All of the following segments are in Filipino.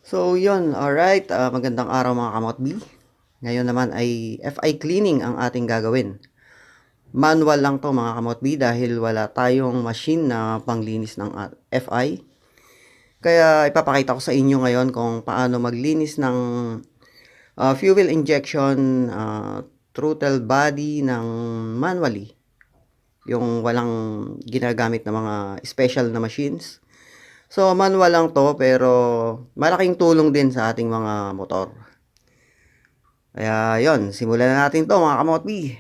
So yun, alright, magandang araw mga kamotbi. Ngayon naman ay FI cleaning ang ating gagawin. Manual lang to mga kamotbi dahil wala tayong machine na panglinis ng FI. Kaya ipapakita ko sa inyo ngayon kung paano maglinis ng fuel injection, throttle body ng manually. Yung walang ginagamit na mga special na machines. So manual lang to pero malaking tulong din sa ating mga motor. Kaya yon, simulan na natin to mga kamotbi.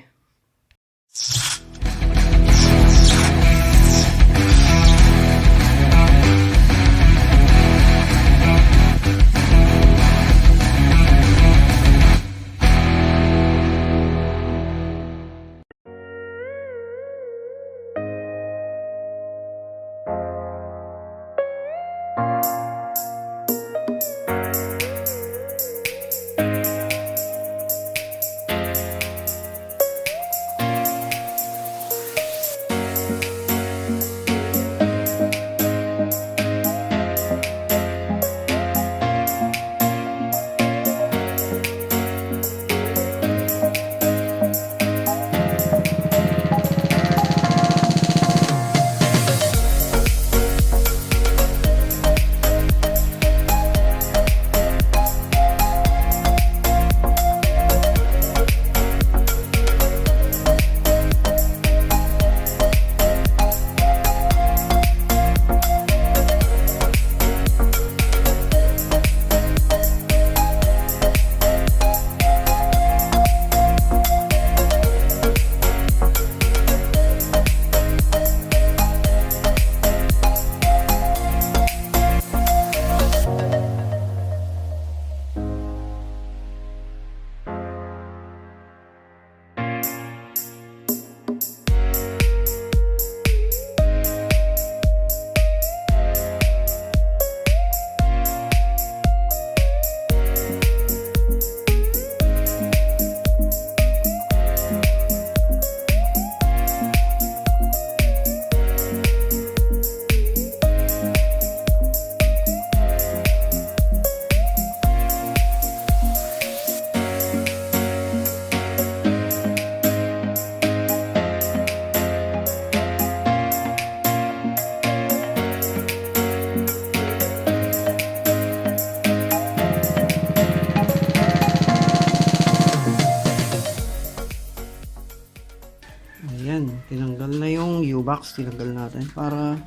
Ayan, tinanggal na yung U-box, tinanggal natin para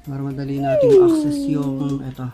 madali nating access yung ito.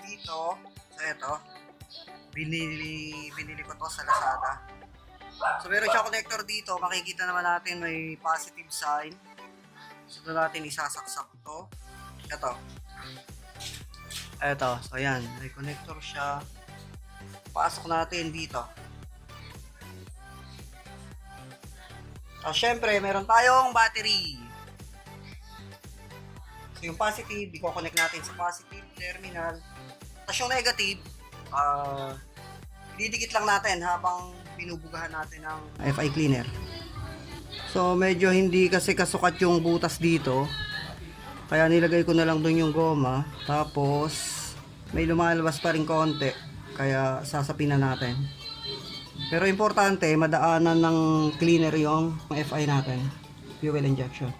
dito, so ito, binili ko to sa Lazada. So meron siyang connector dito, makikita naman natin may positive sign. So doon natin isasaksak to. Ito, so yan, may connector siya. Pasok natin dito. So syempre, meron tayong battery. So yung positive, i-connect natin sa positive terminal. Tapos yung negative, didikit lang natin habang binubugahan natin ng FI cleaner. So medyo hindi kasi kasukat yung butas dito. Kaya nilagay ko na lang doon yung goma. Tapos may lumalabas pa rin konti. Kaya sasapin na natin. Pero importante, madaanan ng cleaner yung FI natin. Fuel injection.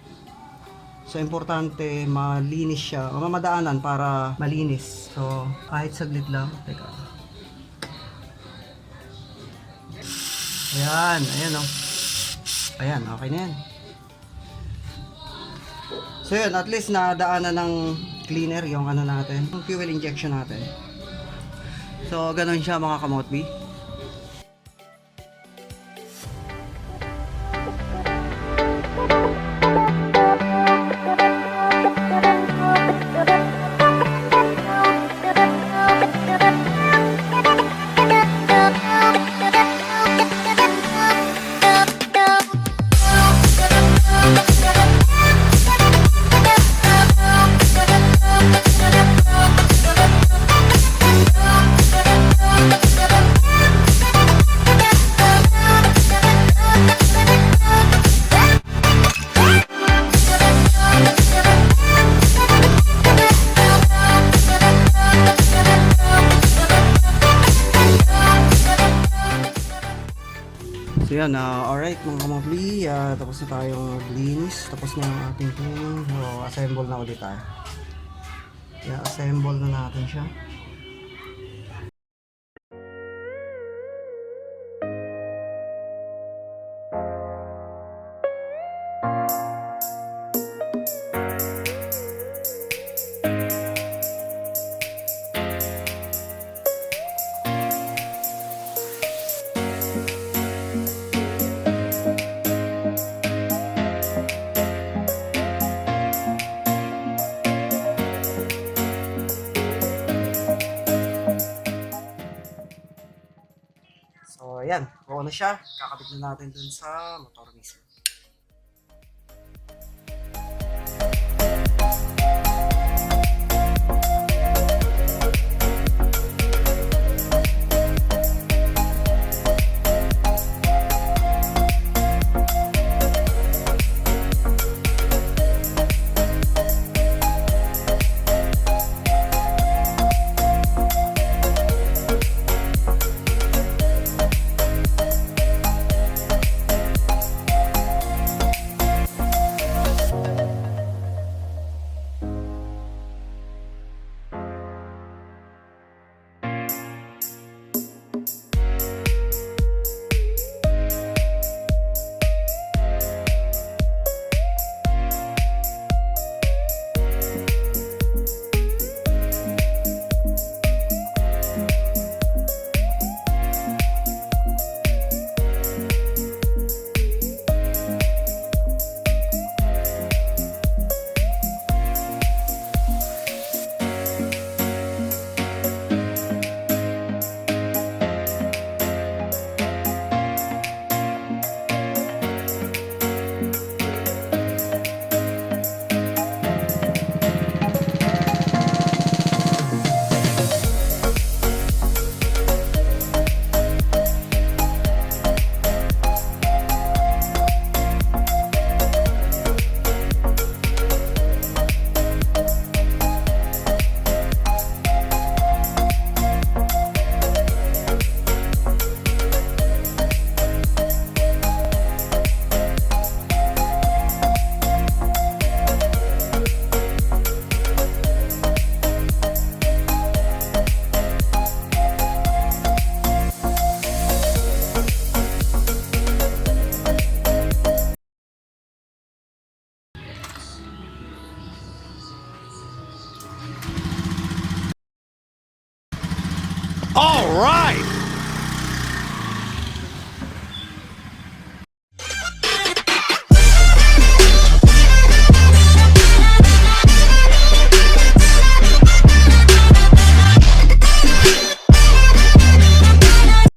So importante, malinis siya. Mamadaanan para malinis. So kahit saglit lang. Teka. Ayan, ayan o. Ayan, okay na yan. So yun, at least nadaanan ng cleaner yung ano natin, yung fuel injection natin. So ganun siya mga kamotbi. So yan, alright mga kamabli, tapos na tayong maglinis, tapos na ang ating cleaning. So assemble na ulit tayo. Assemble na natin siya. So, ayan. Buo na siya. Kakabit na natin dun sa motor mismo. All right!